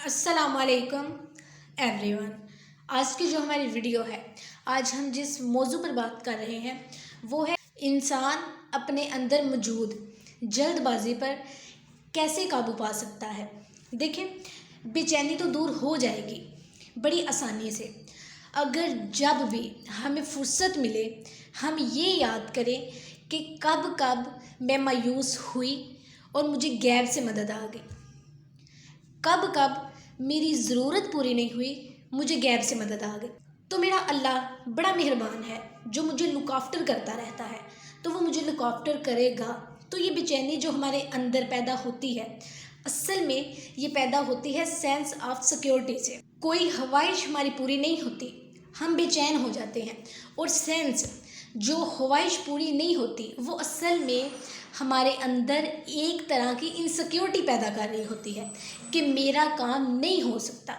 السلام علیکم every one. آج کی جو ہماری ویڈیو ہے، آج ہم جس موضوع پر بات کر رہے ہیں وہ ہے انسان اپنے اندر موجود جلد بازی پر کیسے قابو پا سکتا ہے۔ دیکھیں، بے چینی تو دور ہو جائے گی بڑی آسانی سے اگر جب بھی ہمیں فرصت ملے ہم یہ یاد کریں کہ کب میں مایوس ہوئی اور مجھے غیب سے مدد آ گئی، کب میری ضرورت پوری نہیں ہوئی مجھے غیب سے مدد آ گئی۔ تو میرا اللہ بڑا مہربان ہے جو مجھے لک آفٹر کرتا رہتا ہے، تو وہ مجھے لک آفٹر کرے گا۔ تو یہ بے چینی جو ہمارے اندر پیدا ہوتی ہے، اصل میں یہ پیدا ہوتی ہے سینس آف سیکیورٹی سے۔ کوئی خواہش ہماری پوری نہیں ہوتی، ہم بے چین ہو جاتے ہیں، اور سینس جو خواہش پوری نہیں ہوتی وہ اصل میں ہمارے اندر ایک طرح کی انسیکیورٹی پیدا کر رہی ہوتی ہے کہ میرا کام نہیں ہو سکتا،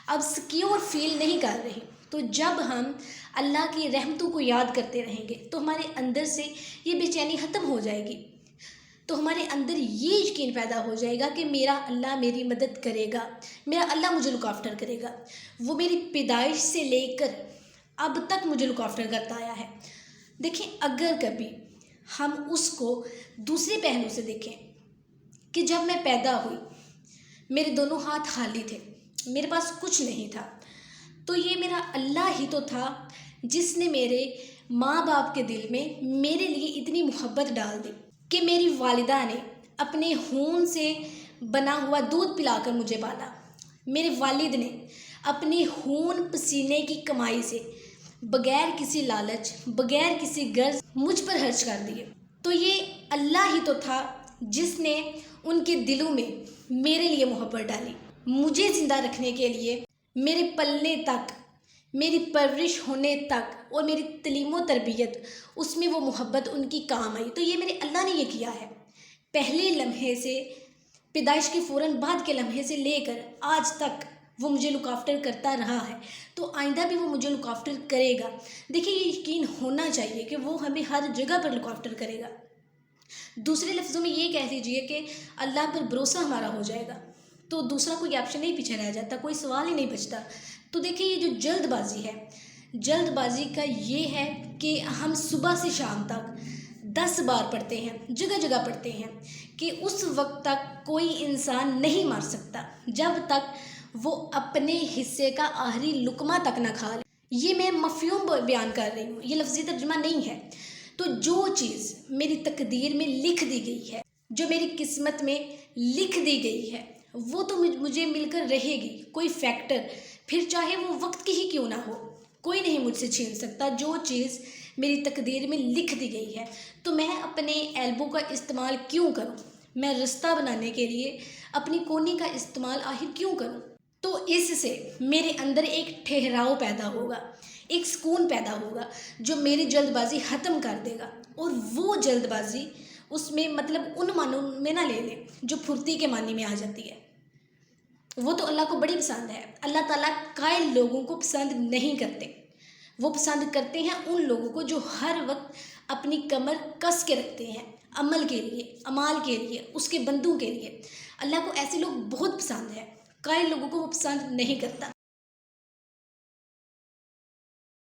اب سیکیور فیل نہیں کر رہی۔ تو جب ہم اللہ کی رحمتوں کو یاد کرتے رہیں گے تو ہمارے اندر سے یہ بے چینی ختم ہو جائے گی، تو ہمارے اندر یہ یقین پیدا ہو جائے گا کہ میرا اللہ میری مدد کرے گا، میرا اللہ مجھے لک آفٹر کرے گا۔ وہ میری پیدائش سے لے کر اب تک مجھے لک آفٹر کرتا آیا ہے۔ دیکھیں، اگر کبھی ہم اس کو دوسرے پہلو سے دیکھیں کہ جب میں پیدا ہوئی میرے دونوں ہاتھ خالی تھے، میرے پاس کچھ نہیں تھا، تو یہ میرا اللہ ہی تو تھا جس نے میرے ماں باپ کے دل میں میرے لیے اتنی محبت ڈال دی کہ میری والدہ نے اپنے خون سے بنا ہوا دودھ پلا کر مجھے پالا، میرے والد نے اپنے خون پسینے کی کمائی سے بغیر کسی لالچ بغیر کسی غرض مجھ پر خرچ کر دیے۔ تو یہ اللہ ہی تو تھا جس نے ان کے دلوں میں میرے لیے محبت ڈالی، مجھے زندہ رکھنے کے لیے، میرے پلنے تک، میری پرورش ہونے تک اور میری تعلیم و تربیت، اس میں وہ محبت ان کی کام آئی۔ تو یہ میرے اللہ نے یہ کیا ہے، پہلے لمحے سے، پیدائش کے فوراً بعد کے لمحے سے لے کر آج تک وہ مجھے لک آفٹر کرتا رہا ہے، تو آئندہ بھی وہ مجھے لک آفٹر کرے گا۔ دیکھیں، یہ یقین ہونا چاہیے کہ وہ ہمیں ہر جگہ پر لک آفٹر کرے گا۔ دوسرے لفظوں میں یہ کہہ دیجئے کہ اللہ پر بھروسہ ہمارا ہو جائے گا تو دوسرا کوئی آپشن نہیں پیچھے رہ جاتا، کوئی سوال ہی نہیں بچتا۔ تو دیکھیں، یہ جو جلد بازی ہے، جلد بازی کا یہ ہے کہ ہم صبح سے شام تک 10 بار پڑھتے ہیں، جگہ جگہ پڑھتے ہیں کہ اس وقت تک کوئی انسان نہیں مار سکتا جب تک وہ اپنے حصے کا آخری لقمہ تک نہ کھا لے۔ یہ میں مفہوم بیان کر رہی ہوں، یہ لفظی ترجمہ نہیں ہے۔ تو جو چیز میری تقدیر میں لکھ دی گئی ہے، جو میری قسمت میں لکھ دی گئی ہے، وہ تو مجھے مل کر رہے گی۔ کوئی فیکٹر، پھر چاہے وہ وقت کی ہی کیوں نہ ہو، کوئی نہیں مجھ سے چھین سکتا جو چیز میری تقدیر میں لکھ دی گئی ہے۔ تو میں اپنے ایلبو کا استعمال کیوں کروں، میں رستہ بنانے کے لیے اپنی کونی کا استعمال آخر کیوں کروں؟ تو اس سے میرے اندر ایک ٹھہراؤ پیدا ہوگا، ایک سکون پیدا ہوگا جو میری جلد بازی ختم کر دے گا۔ اور وہ جلد بازی اس میں مطلب ان معنوں میں نہ لے لیں جو پھرتی کے معنی میں آ جاتی ہے، وہ تو اللہ کو بڑی پسند ہے۔ اللہ تعالیٰ قائل لوگوں کو پسند نہیں کرتے، وہ پسند کرتے ہیں ان لوگوں کو جو ہر وقت اپنی کمر کس کے رکھتے ہیں عمل کے لیے، اعمال کے لیے، اس کے بندوں کے لیے۔ اللہ کو ایسے لوگ بہت پسند ہے، قائل لوگوں کو وہ پسند نہیں کرتا۔